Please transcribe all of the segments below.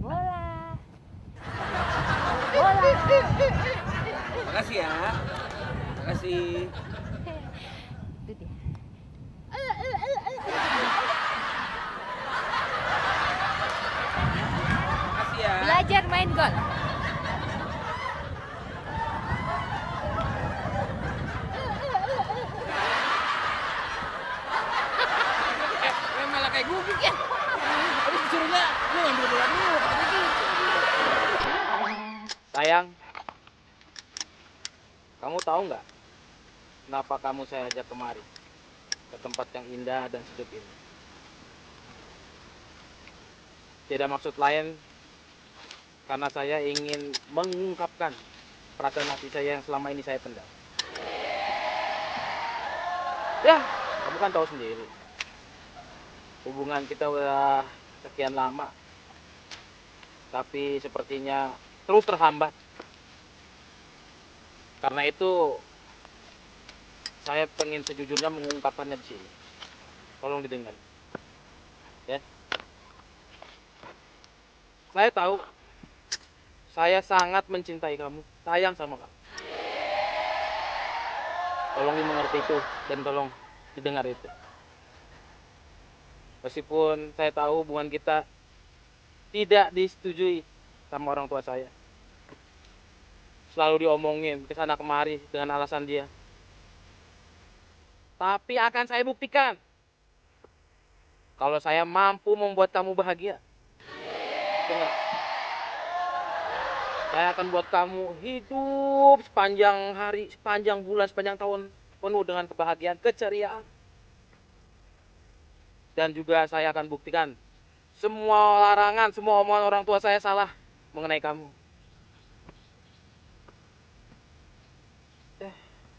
Bola. Bola. Makasih ya. Makasih. Itu dia. Makasih ya. Belajar main gol. Malah kayak guguk ya. Habis disuruhnya lu ngambil bola dulu, katanya gitu. Sayang, kamu tahu nggak kenapa kamu saya ajak kemari ke tempat yang indah dan sejuk ini? Tidak maksud lain karena saya ingin mengungkapkan perasaan hati saya yang selama ini saya pendam. Ya, kamu kan tahu sendiri. Hubungan kita udah sekian lama, tapi sepertinya terus terhambat. Karena itu, saya pengen sejujurnya mengungkapkannya di sini. Tolong didengar. Ya. Saya tahu, saya sangat mencintai kamu, sayang sama kamu. Tolong dimengerti itu dan tolong didengar itu. Meskipun saya tahu hubungan kita tidak disetujui sama orang tua saya. Selalu diomongin ke sana kemari dengan alasan dia. Tapi akan saya buktikan kalau saya mampu membuat kamu bahagia. Dengar, saya akan buat kamu hidup sepanjang hari, sepanjang bulan, sepanjang tahun penuh dengan kebahagiaan, keceriaan. Dan juga saya akan buktikan semua larangan, semua omongan orang tua saya salah mengenai kamu.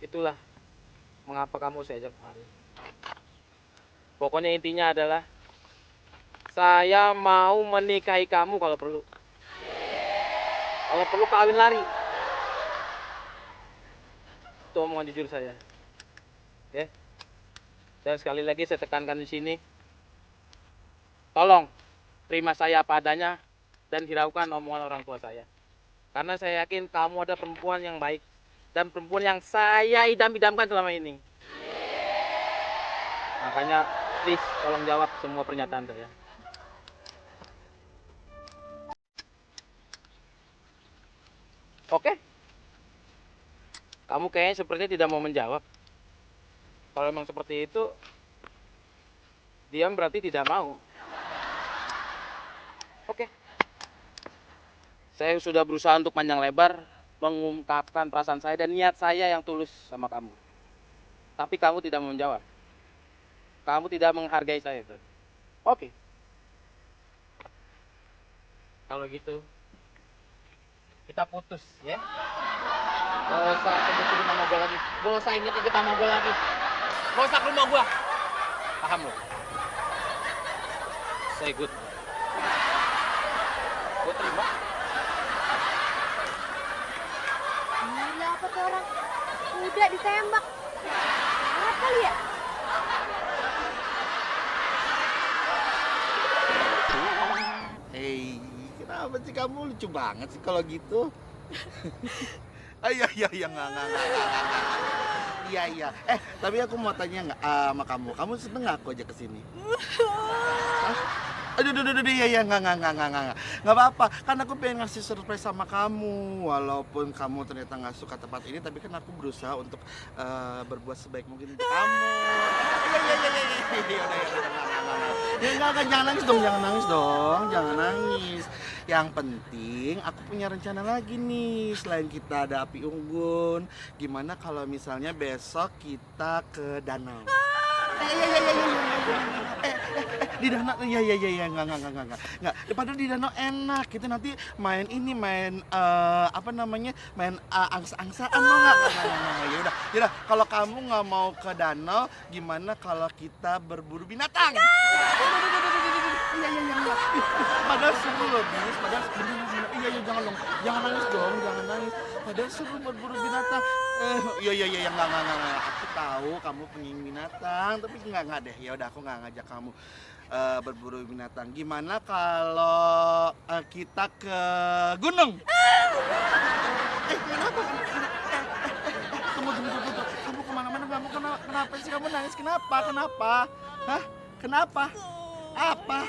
Itulah mengapa kamu saya ajak kemari. Pokoknya intinya adalah saya mau menikahi kamu kalau perlu. Kalau perlu kawin lari. Itu omongan jujur saya. Ya. Dan sekali lagi saya tekankan di sini. Tolong terima saya apa adanya dan hiraukan omongan orang tua saya. Karena saya yakin kamu ada perempuan yang baik dan perempuan yang saya idam-idamkan selama ini. Makanya please tolong jawab semua pernyataan saya. Oke? Kamu kayaknya sepertinya tidak mau menjawab. Kalau memang seperti itu, diam berarti tidak mau. Oke. Saya sudah berusaha untuk panjang lebar mengungkapkan perasaan saya dan niat saya yang tulus sama kamu. Tapi kamu tidak mau menjawab. Kamu tidak menghargai saya itu. Oke. Kalau gitu, kita putus ya. Gak usah sebut-sebut nama gue lagi. Gak usah inget-inget nama gue lagi. Gak usah ke rumah gue. Paham lo? Say good. Gue terima. Gila apa tuh orang? Udah ditembak. Harap kali ya? Hei, kenapa sih kamu lucu banget sih kalau gitu? Iya, iya, iya, enggak. Iya, iya. Tapi aku mau tanya nggak sama kamu. Kamu seneng nggak aku aja kesini? Hah? Aduh, iya, enggak. Nggak apa-apa, kan aku pengen ngasih surprise sama kamu. Walaupun kamu ternyata nggak suka tempat ini, tapi kan aku berusaha untuk berbuat sebaik mungkin untuk kamu. Iya, enggak, jangan nangis dong, jangan nangis. Yang penting, aku punya rencana lagi nih. Selain kita ada api unggun, gimana kalau misalnya besok kita ke danau? Di danau, iya, enggak. Padahal di danau enak. Kita nanti main apa namanya, main angsa-angsaan, mau nggak? Yaudah. Kalau kamu nggak mau ke danau, gimana kalau kita berburu binatang? Iya, enggak. Padahal seru loh, bis. Padahal bener. Iya, jangan nangis dong, jangan nangis. Padahal seru berburu binatang. Iya, enggak. Aku tahu kamu pengen binatang, tapi enggak deh. Ya udah, aku nggak ngajak kamu. berburu binatang. Gimana kalau kita ke gunung? Kenapa? Kamu kemana-mana, kamu kenapa sih kamu nangis? Kenapa? Hah? Kenapa? Apa?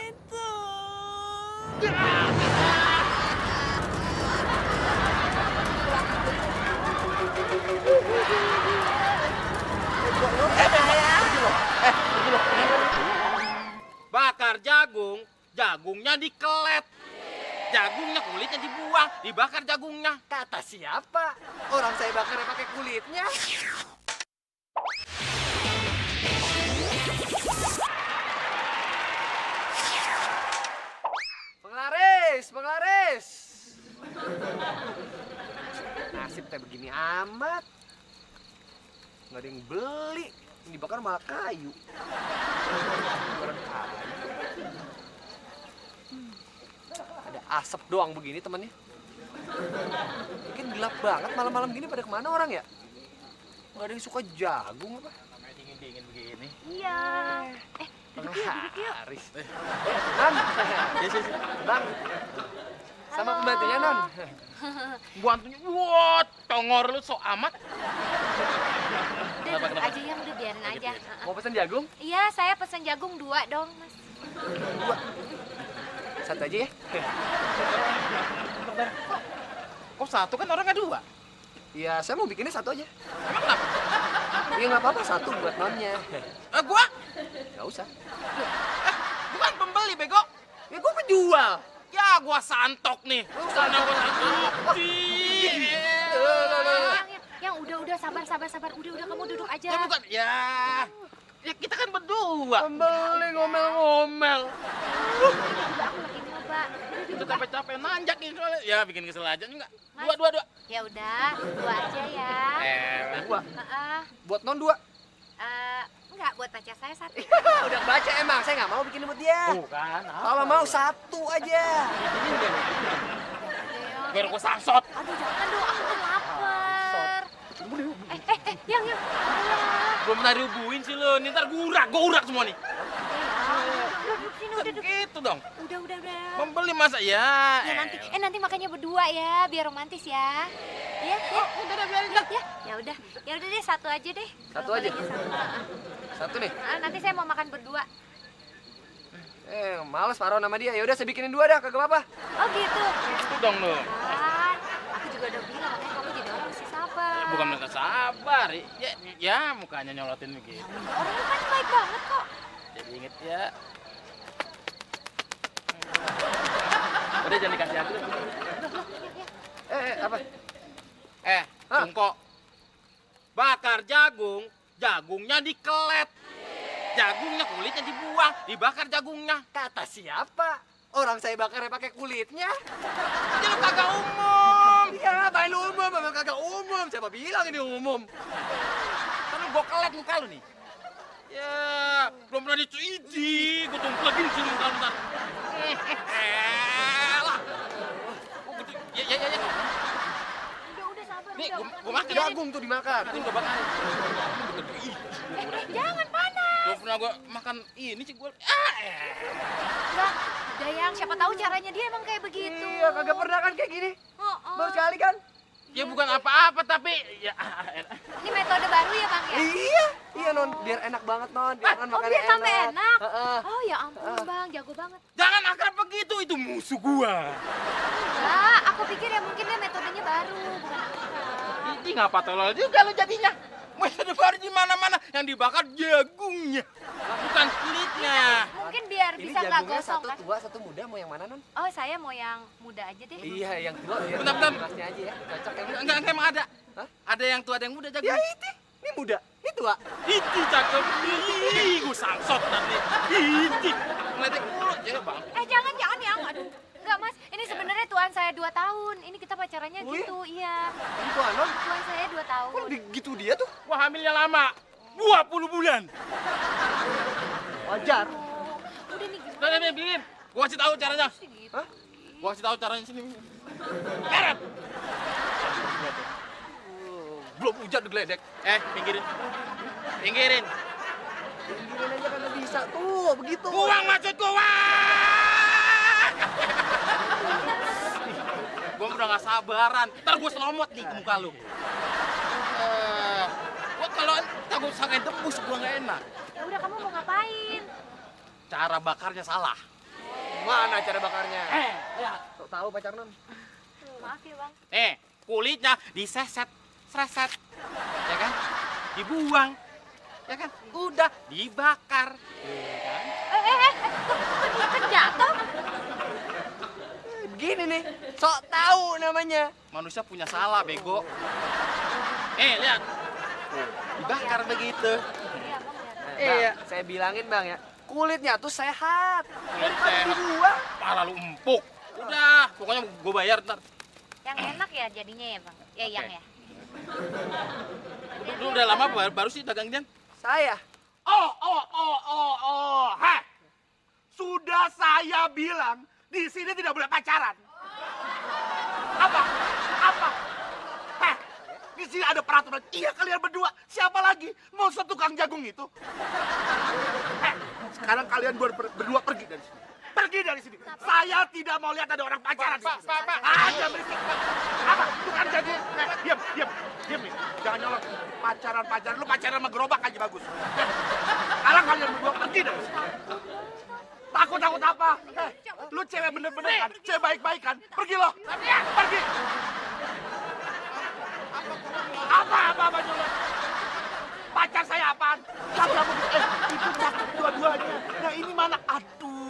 Bakar jagung, jagungnya dikelet. Jagungnya kulitnya dibuang, dibakar jagungnya. Kata siapa? Orang saya bakarnya pakai kulitnya. Penglaris. Nasib kayak begini amat. Nggak ada yang beli. Yang dibakar malah kayu. Bakaran kayu. Ada asap doang begini temannya. Mungkin gelap banget malam-malam gini, pada kemana orang ya? Nggak ada yang suka jagung apa? Namanya dingin-dingin begini. Iya. Duduk yuk. Haris. Nan. Bang. Sama Halo. pembantunya, Non. Bantunya, wah, tongor lu sok amat. Udah duduk aja ya, udah biarin aja. Mau pesen jagung? Iya, saya pesen jagung 2 dong, Mas. Satu aja ya. Kok satu kan orangnya 2? Iya, saya mau bikinnya satu aja. Emang kenapa? Iya nggak apa-apa, satu buat nonnya. Gua? Nggak usah. Bukan pembeli, bego. Ya gua penjual. Ya, gua santok nih. Sana gua santok. Yang udah sabar. Udah kamu duduk aja. Ya bukan, ya kita kan berdua. Pembeli ngomel-ngomel. Juga aku lagi nyoba. Udah Udah duduk. capek-capek nanjak nih soalnya. Ya bikin kesel aja enggak? Mas. Dua. Ya udah, 2 aja ya. Dua. Heeh. Buat non 2. Enggak, buat pacar saya 1. Udah baca emang, saya nggak mau bikin buat dia. Bukan. Kalau mau satu aja. Biar gua sangsot. Aduh, jangan dong, aku kan lapar. Yang. Alah. Belum pernah dihubuin sih lo. Nih ntar gua urak semua nih. Udah duduk sini, udah duduk. Gitu dong. Udah. Membeli masa ya. Ya nanti makannya berdua ya, biar romantis ya. Ya. Udah biarin. Ya udah deh, 1 aja deh. Satu Kalau aja? bolehnya 1. Satu nih. Nanti saya mau makan berdua. Males Faro nama dia. Ya udah saya bikinin 2 dah, kagak apa-apa. Oh gitu. Gitu dong lo. Kan, aku juga udah bilang makanya kamu jadi orang mesti sabar. Bukan mereka sabar. Ya mukanya nyolotin begitu. Orangnya kan baik banget kok. Jadi inget ya. Udah jangan dikasih aku. Apa? Hah? Cungko. Bakar jagung, jagungnya dikelet. Jagungnya kulitnya dibuang, dibakar jagungnya. Kata siapa? Orang saya bakarnya pakai kulitnya. Jadi lu kagak umum. Iya, ngapain lu umum? Memang kagak umum. Siapa bilang ini umum? Ntar lu gua kelet muka lu nih. Ya, belum pernah dicuci. Gua tumplekin sini ntar. Lah. Oh, gede. Ya. Udah sabar. Nih, udah. gua makan. Jagung tuh dimakan. Ini gua bakar. Jangan panas. Belum pernah gua makan ini sih gua. Udah yang siapa tahu caranya dia emang kayak begitu. Iya, kagak pernah kan kayak gini. Oh. Baru sekali kan? Ya bukan apa-apa tapi ya Ini metode baru ya Bang ya? Iya Non, biar enak banget Non, biar Non Oh makannya biar sampai enak. Heeh. Oh ya ampun Bang, jago banget. jangan akrab begitu, itu musuh gua. Enggak, aku pikir ya mungkin dia metodenya baru, bukan akrab. Ini ngapa tolol juga lu jadinya? Metode baru di mana-mana yang dibakar jagungnya, bukan kulitnya. Mungkin biar Ini bisa nggak jagungnya gosong satu kan? tua, satu muda, mau yang mana Non? Oh saya mau yang muda aja deh. Iya, yang tua biar Bentar. masnya aja ya, cocok yang Enggak emang ada. Hah? Ada yang tua, ada yang muda Ya jagung. ini muda, ini tua. Itu cakep. Ih, gua sangsot tadi. Ini. Ngeledek mulu ya, Bang. Jangan yang, aduh. Enggak Mas, ini sebenarnya tuan saya 2 tahun. Ini kita pacarannya Wih. gitu, iya. Ini tua Non, Tuan saya 2 tahun. kok gitu dia tuh? Wah, hamilnya lama. 20 bulan. Wajar. Udah nih gimana Udah, bikin. Gua kasih tahu caranya. sih gitu? Hah? Gua kasih tahu caranya sini. Eret. Belum hujan digeledek. Pinggirin. Giniin aja kan bisa. Tuh, begitu. Uang maksudku, uang! Gue udah gak sabaran. Ntar gue selomot nih ke muka lu. Gue kalau takut sangat tembus, gue gak enak. Ya udah, kamu mau ngapain? Cara bakarnya salah. Mana cara bakarnya? Lihat. Sok tahu pacar non. Maaf ya, Bang. Kulitnya diseset, sereset. Ya kan? Dibuang. Ya kan? Udah dibakar. Ya kan? Kan jatuh. Begini nih, sok tahu namanya. Manusia punya salah, bego. Lihat. Dibakar begitu. Iya, Bang, lihat. Iya, saya bilangin bang ya, kulitnya tuh sehat. Kulit Daripada sehat. dibuang. Parah lu empuk. Udah, pokoknya gue bayar ntar. Yang enak ya jadinya ya, Bang. Ya, Oke. yang ya. Lu udah lama baru sih dagang Jan? Saya. Heh. Sudah saya bilang di sini tidak boleh pacaran. Apa? Heh. Di sini ada peraturan. Iya, kalian berdua. Siapa lagi? Mau tukang jagung itu? Heh. Sekarang kalian berdua pergi dari sini. Pergi dari sini. Saya tidak mau lihat ada orang pacaran di sini. Pak. Ada berisik. Apa? Tukang jagung. Diam nih. Jangan nyolot. Pacaran. Lu pacaran sama gerobak aja bagus. Sekarang kalian berdua pergi dari sini. Takut apa? Lu cewek bener-bener kan? Cewek baik-baik kan? Pergi lo. Pergi. Apa nyolot? Pacar saya apaan? Itu cakep dua-duanya. Nah ini mana? Aduh.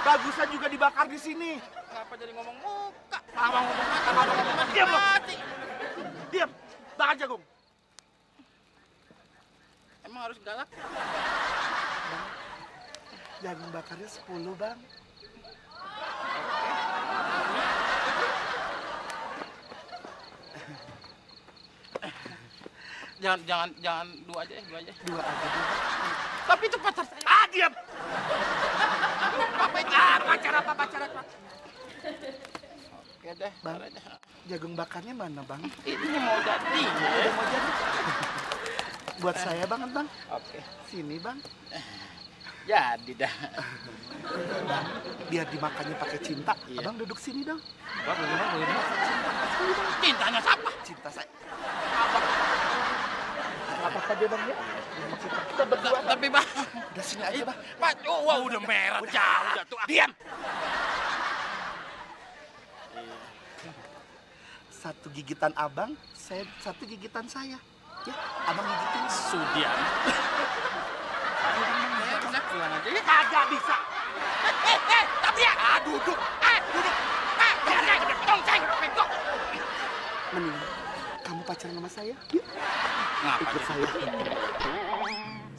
Bagusan juga dibakar di sini. Kenapa jadi ngomong muka? Diam lo. Diam. Bakar jagung. Emang harus galak? Jagung bakarnya 10, Bang. Jangan dua aja. Dua aja dulu. Tapi itu pacar saya. Diam. Apa itu? Pacar apa? Oke deh, Bang. ntar aja. Jagung bakarnya mana, Bang? Ini mau jadi. Udah mau jadi. Buat saya banget, Bang. Oke. Sini, Bang. Jadi dah. Bang, biar dimakannya pakai cinta. Iya. Abang duduk sini dong. Cintanya siapa? Cinta saya. Apa dia, Bang ya? Kita berdua. Tapi Bang, Udah sini aja, Bang. Pak, wah udah merah jauh dah tuh. Diam. Satu gigitan abang, satu gigitan saya. Ya, abang gigitin. Sudian. Udah pulang aja ya. Kagak bisa. Tapi ya, duduk. Duduk. Tongseng. Mending kamu pacaran sama saya? Yuk, Ngapa ikut jadi? saya.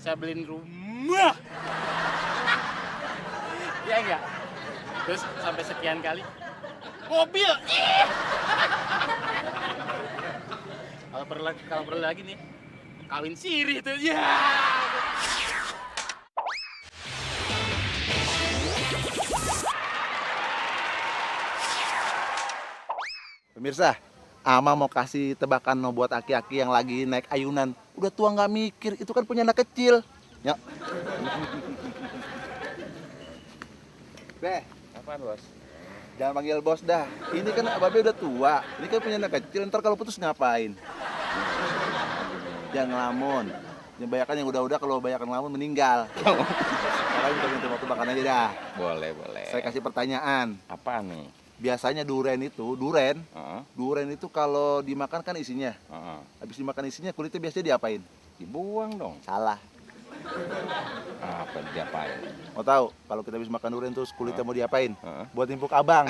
Saya beliin rumah. Ya enggak? Terus sampai sekian kali. Mobil. Kalau perlu lagi nih, kawin siri itu. Ya. Pemirsa, Ama mau kasih tebakan no buat aki-aki yang lagi naik ayunan. Udah tua nggak mikir, itu kan punya anak kecil. Ya. Beh, Apaan, Bos? jangan panggil bos dah. Ini kan Babe udah tua. Ini kan punya anak kecil, ntar kalau putus ngapain? Jangan ngelamun. Yang banyakan yang udah-udah kalau banyakan ngelamun meninggal. Sekarang kita minta mau tebakan aja dah. Boleh. Saya kasih pertanyaan. Apa nih? Biasanya duren itu kalau dimakan kan isinya. Habis dimakan isinya kulitnya biasanya diapain? Dibuang dong. Salah. Apa diapain? Mau tahu kalau kita habis makan duren terus kulitnya mau diapain? Buat nimpuk abang.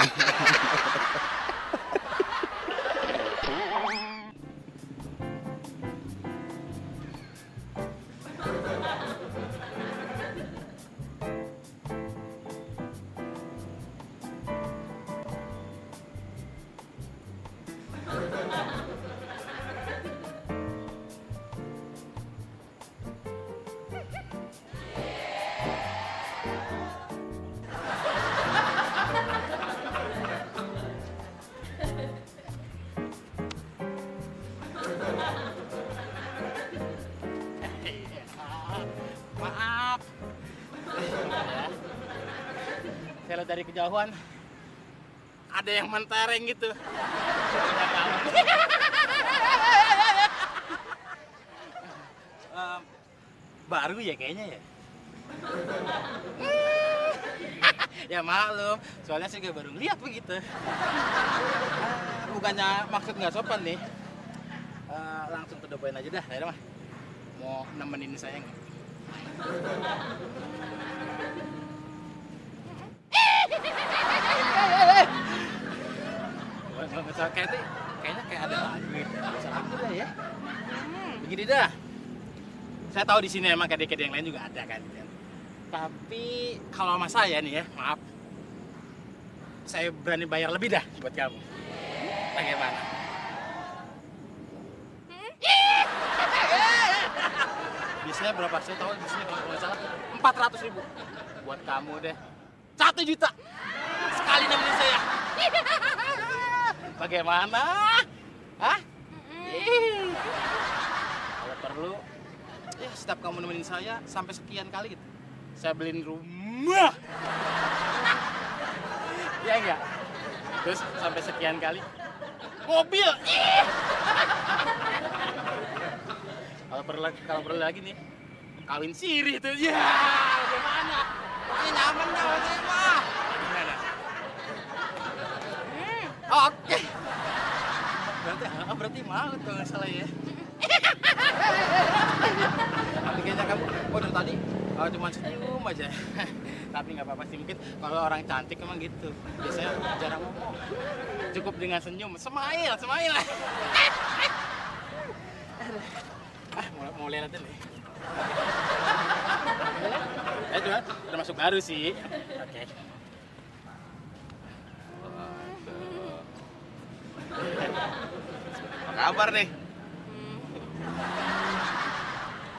Saya lihat dari kejauhan ada yang mentereng gitu. Baru ya kayaknya ya. Ya maklum, soalnya saya juga baru lihat begitu. Bukannya maksud nggak sopan nih. Langsung to the point aja dah, ya mah. Mau nemenin saya nggak? Kayaknya kayak ada lagu gitu. Salah udah ya. Begini dah. Saya tahu di sini emang kede-kede yang lain juga ada kan. Tapi kalau sama saya nih ya, maaf. Saya berani bayar lebih dah buat kamu. Bagaimana? Biasanya berapa? Saya tahu di sini kalau nggak salah 400.000 buat kamu deh. 1 juta sekali nemenin saya. Bagaimana? Hah? Kalau perlu, ya setiap kamu nemenin saya sampai sekian kali gitu, saya beliin rumah. Ya enggak? Terus sampai sekian kali mobil. Kalau perlu lagi nih, kawin siri itu. Ya, bagaimana? Ini nyaman dah saya mah. Gimana? Oke. Berarti mau tuh nggak salah ya. Tapi kayaknya kamu, dari tadi cuma senyum aja. Tapi nggak apa-apa sih, mungkin kalau orang cantik emang gitu. Biasanya jarang ngomong. Cukup dengan senyum, smile. Mau lihat nih. Coba, udah masuk baru sih. Oke. Apa kabar nih?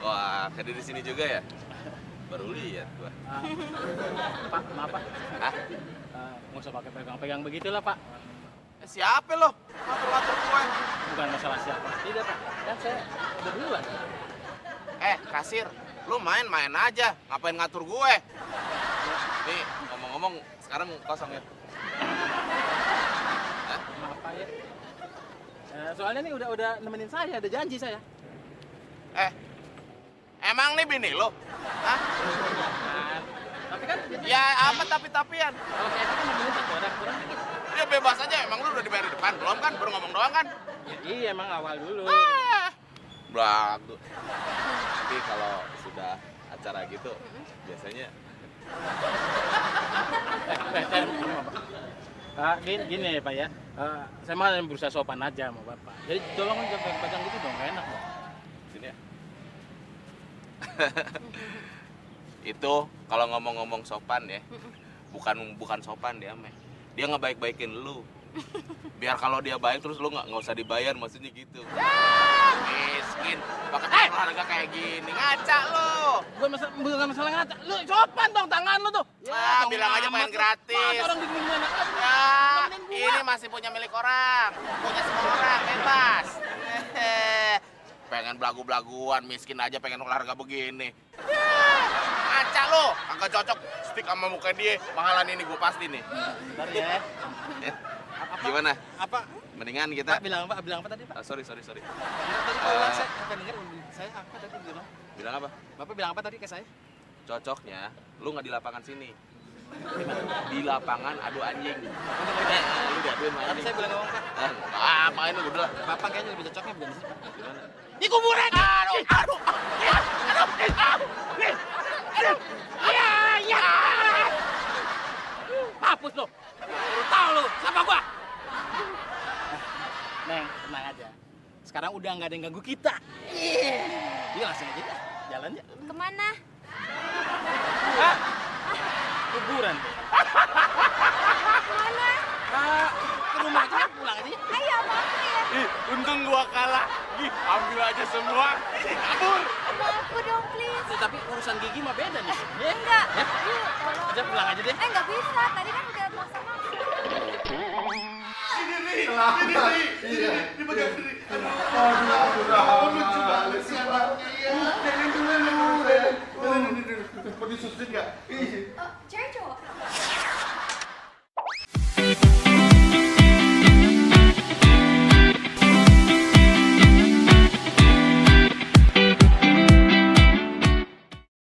Wah, Kade di sini juga ya? Baru lihat gua. Pak, maaf Pak. Hah? Nggak usah pakai pegang-pegang begitulah Pak. Siapa lo? Ngatur-ngatur gue. Bukan masalah siapa. Tidak Pak, kan saya udah duluan. Kasir, lu main-main aja. Ngapain ngatur gue? Nih, ngomong-ngomong, sekarang kosong ya? Maaf Pak ya. Soalnya nih udah nemenin saya, ada janji saya. Emang nih bini lo? Hah? Tapi kan Ya apa tapi-tapian? kalau kayak itu kan nemenin satu orang kurang dikit. Ya bebas aja, emang lu udah dibayar di depan? Belum kan? Baru ngomong doang kan? Ya, iya emang awal dulu. Belagu. Tapi kalau sudah acara gitu, biasanya Gini ya Pak ya, saya mah berusaha sopan aja sama Bapak. Jadi tolong jangan pegang gitu dong, gak enak Pak. sini ya. Itu kalau ngomong-ngomong sopan ya, bukan sopan dia meh. Dia ngebaik-baikin lu. Biar kalau dia baik terus lu nggak usah dibayar, maksudnya gitu. Miskin, pakai olahraga kayak gini, ngaca lu. Bukan masalah ngata, lu sopan dong tangan lu tuh. Bilang aja pengen gratis. Masa orang digini enak aja. Ya, Nemenin gua. ini masih punya milik orang, punya semua orang, bebas. Pengen belagu-belaguan, miskin aja pengen olahraga begini. Ngaca lo, kagak cocok stick sama muka dia. Mahalan ini gue pasti nih. Bentar ya. Gimana? Apa? Mendingan kita. Pak bilang apa tadi Pak? Sorry. Tadi kalau saya apa dengar saya apa tadi bilang? Bilang apa? Bapak bilang apa tadi ke saya? Cocoknya, lu nggak di lapangan sini. Di lapangan adu anjing. Lu diaduin sama Tapi anjing. saya bilang ngomong Pak. Main lu udah. Bapak kayaknya lebih cocoknya bukan di sini Pak. Gimana? Di kuburan. Aduh. Ya. Hapus lo. Lu tahu lu sama gua. Neng, tenang aja. Sekarang udah nggak ada yang ganggu kita. Iya, langsung aja dah. Jalan ya. Kemana? Hah? Kuburan. Kemana? Ke rumah aja, pulang aja. Ayo, maafin ya. Untung gua kalah. Ambil aja semua. Kabur. Aku dong, please. Tapi urusan gigi mah beda nih. Ya? Enggak. Ya? Yuk, tolong. Udah pulang aja deh. Nggak bisa. Tadi kan udah maksa-maksa. Selamat.